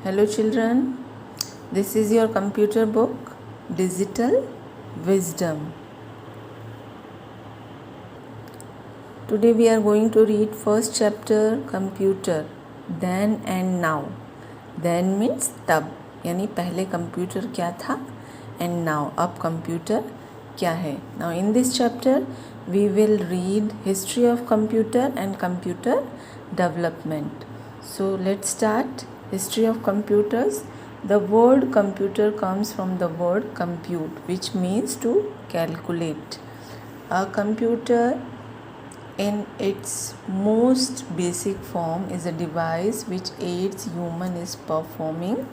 Hello children, this is your computer book, Digital Wisdom. Today we are going to read first chapter, Computer, Then and Now. Then means तब, यानी पहले computer क्या था and now, अब computer क्या है. Now in this chapter we will read history of computer and computer development. So let's start. History of computers. The word computer comes from the word compute, which means to calculate. A computer in its most basic form is a device which aids human in performing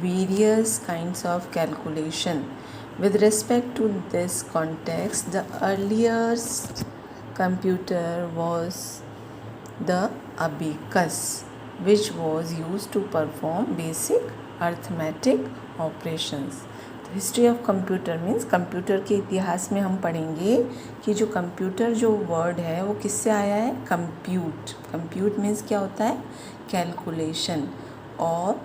various kinds of calculation. With respect to this context, the earliest computer was the abacus, which was used to perform basic arithmetic operations. History of computer means computer के इतिहास में हम पढ़ेंगे कि जो computer जो word है वो किससे आया है. कंप्यूट. कंप्यूट मीन्स क्या होता है, कैलकुलेशन. और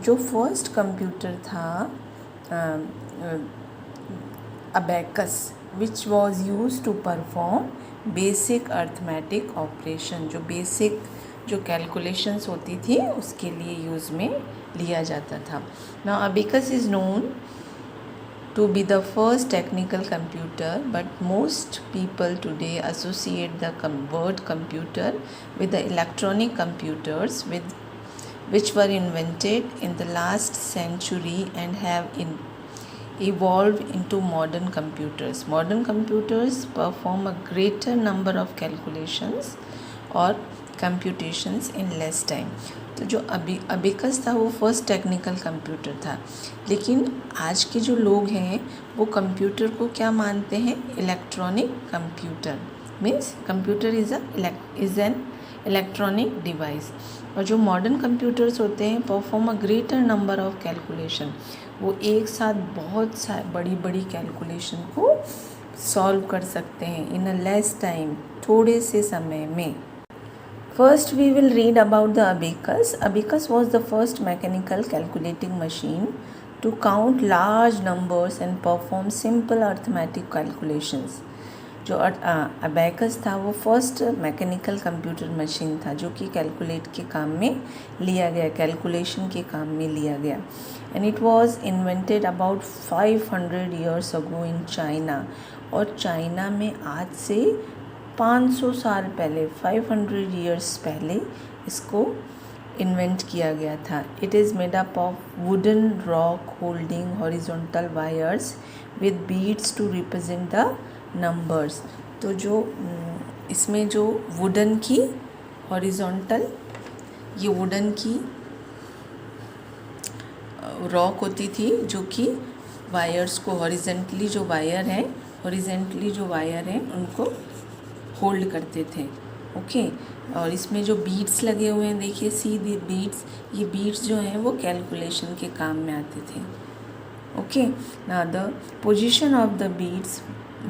जो फर्स्ट कंप्यूटर था abacus, which was use to perform basic arithmetic operation. जो बेसिक जो कैलकुलेशंस होती थी उसके लिए यूज़ में लिया जाता था. Now abacus is known to be the first technical computer, but most people today associate the word computer with the electronic computers which were invented in the last century and have evolved into modern computers. Modern computers perform a greater number of calculations or computations in less time. तो जो abacus था वो first technical computer था, लेकिन आज के जो लोग हैं वो कंप्यूटर को क्या मानते हैं, electronic computer. Means computer is an electronic device. और जो मॉडर्न कंप्यूटर्स होते हैं perform a greater number of calculation. वो एक साथ बहुत बड़ी बड़ी कैलकुलेशन को सॉल्व कर सकते हैं इन अ लेस टाइम, थोड़े से समय में. First we will read about the abacus. Abacus was the first mechanical calculating machine to count large numbers and perform simple arithmetic calculations. जो अबैकस था वो फर्स्ट मैकेनिकल कंप्यूटर मशीन था जो कि कैलकुलेट के काम में लिया गया, कैलकुलेशन के काम में लिया गया. And it was invented about 500 years ago in China. और चाइना में आज से 500 साल पहले, 500 years पहले इसको इन्वेंट किया गया था. It is made up of wooden rock holding horizontal wires with beads to represent the numbers. तो जो इसमें जो वुडन की हॉरिजॉन्टल, ये वुडन की रॉक होती थी जो कि वायर्स को हॉरिजेंटली जो वायर हैं उनको होल्ड करते थे. ओके. और इसमें जो बीड्स लगे हुए हैं, देखिए सी दी बीड्स, ये बीड्स जो हैं वो कैलकुलेशन के काम में आते थे. Okay. Now the position of the beads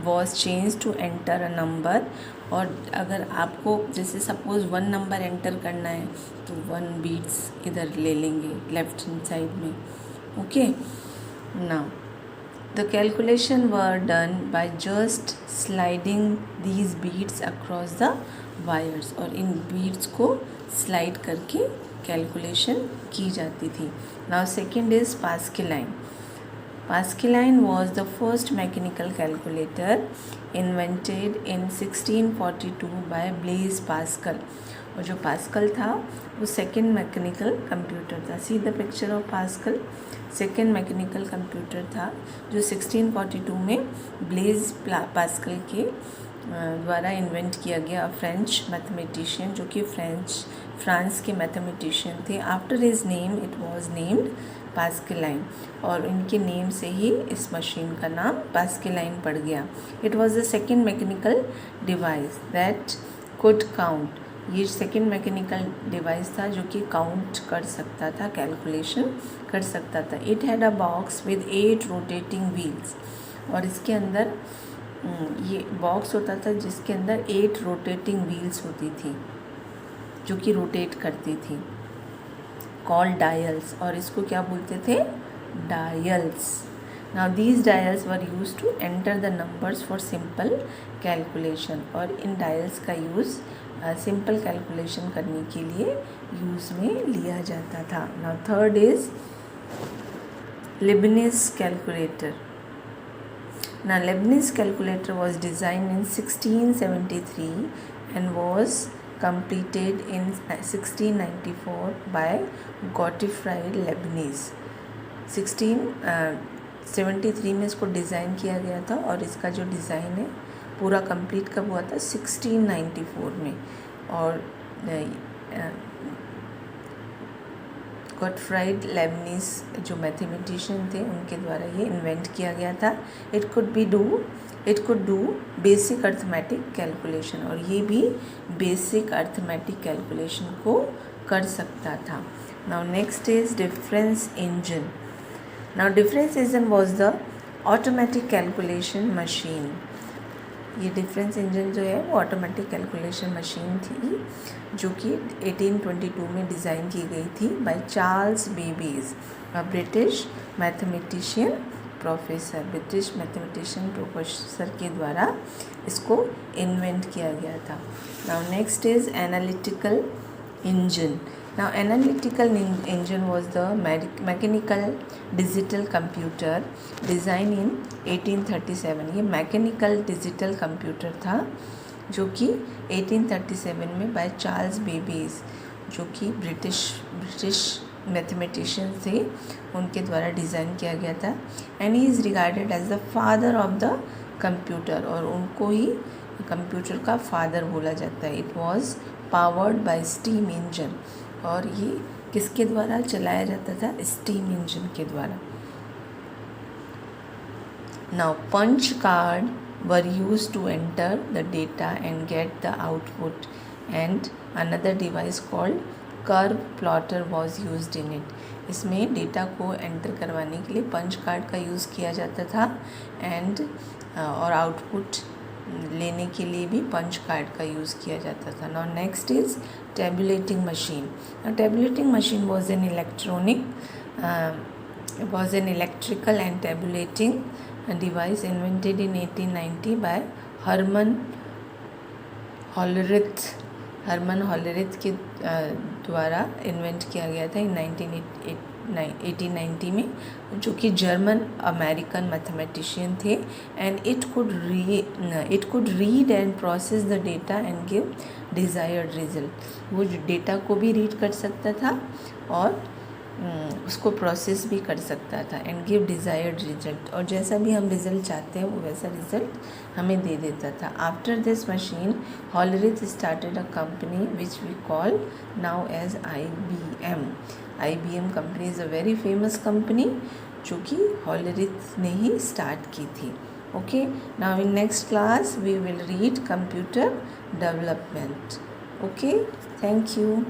was change to enter a number. और अगर आपको जैसे सपोज 1 नंबर एंटर करना है तो 1 बीड्स इधर ले लेंगे लेफ्ट हैंड साइड में. Okay. Now the calculation were done by just sliding these beads across the wires. और इन beads को slide करके calculation की जाती थी. Now second is Pascaline. Pascaline was the first mechanical calculator invented in 1642 by Blaise Pascal. और जो pascal था वो सेकेंड मैकेनिकल कंप्यूटर था. See the picture of pascal. Second mechanical computer था जो 1642 में ब्लेज पास्कल के द्वारा इन्वेंट किया गया. फ्रेंच मैथमेटिशियन जो कि फ्रांस के मैथमेटिशियन थे. After his name it was named Pascaline. और इनके नेम से ही इस मशीन का नाम पास्कलाइन पड़ गया. It was the second mechanical device that could count. ये सेकेंड मैकेनिकल डिवाइस था जो कि काउंट कर सकता था, कैलकुलेशन कर सकता था. It had a box with 8 rotating wheels. और इसके अंदर ये बॉक्स होता था जिसके अंदर 8 रोटेटिंग व्हील्स होती थी जो कि रोटेट करती थी. कॉल्ड डायल्स, और इसको क्या बोलते थे, dials. Now these dials were use to enter the numbers for simple calculation, और इन डायल्स का यूज़ सिंपल कैलकुलेशन करने के लिए यूज़ में लिया जाता था. Now third is Leibniz calculator. Now Leibniz calculator was designed in 1673 and was completed in 1694 by Gottfried Leibniz. 1673 में इसको डिज़ाइन किया गया था, और इसका जो डिज़ाइन है पूरा कंप्लीट कब हुआ था, 1694 में. और गॉटफ्राइड लेबनीज जो मैथमेटिशियन थे उनके द्वारा ये इन्वेंट किया गया था. It could do basic arithmetic calculation, और ये भी बेसिक अर्थमेटिक कैलकुलेशन को कर सकता था. Now next is difference engine. Now difference engine was the automatic calculation machine. ये डिफरेंस इंजन जो है वो ऑटोमेटिक कैलकुलेशन मशीन थी, जो कि 1822 में डिज़ाइन की गई थी by Charles Babbage, a British mathematician professor के द्वारा इसको इन्वेंट किया गया था. Now next is analytical engine. Now analytical engine was the mechanical digital computer designed in 1837. ये मैकेनिकल डिजिटल कंप्यूटर था जो कि 1837 में बाय चार्ल्स बेबेज, जो कि ब्रिटिश मैथमेटिशियन थे, उनके द्वारा डिज़ाइन किया गया था. And he is regarded as the father of the computer, और उनको ही कंप्यूटर का फादर बोला जाता है. It was powered by steam engine, और ये किसके द्वारा चलाया जाता था, स्टीम इंजन के द्वारा. Now punch card were use to enter the data and get the output, and another device called curve plotter was used in it. इसमें डेटा को एंटर करवाने के लिए पंच कार्ड का यूज़ किया जाता था, एंड और आउटपुट लेने के लिए भी पंच कार्ड का यूज़ किया जाता था. Now next is tabulating machine. Tabulating machine was an electrical and tabulating device invented in 1890 by Hermann Hollerith के द्वारा इन्वेंट किया गया था इन 1890 में, जो कि जर्मन अमेरिकन मैथमेटिशियन थे. And it could read and process the data and give desired result. वो डेटा को भी रीड कर सकता था और उसको प्रोसेस भी कर सकता था, एंड गिव डिज़ायर्ड रिजल्ट, और जैसा भी हम रिज़ल्ट चाहते हैं वो वैसा रिज़ल्ट हमें दे देता था. After this machine Hollerith started a company which we call now as IBM. IBM company is a very famous company जो कि हॉलरिथ ने ही स्टार्ट की थी. Okay, now in next class we will read computer development. Okay, thank you.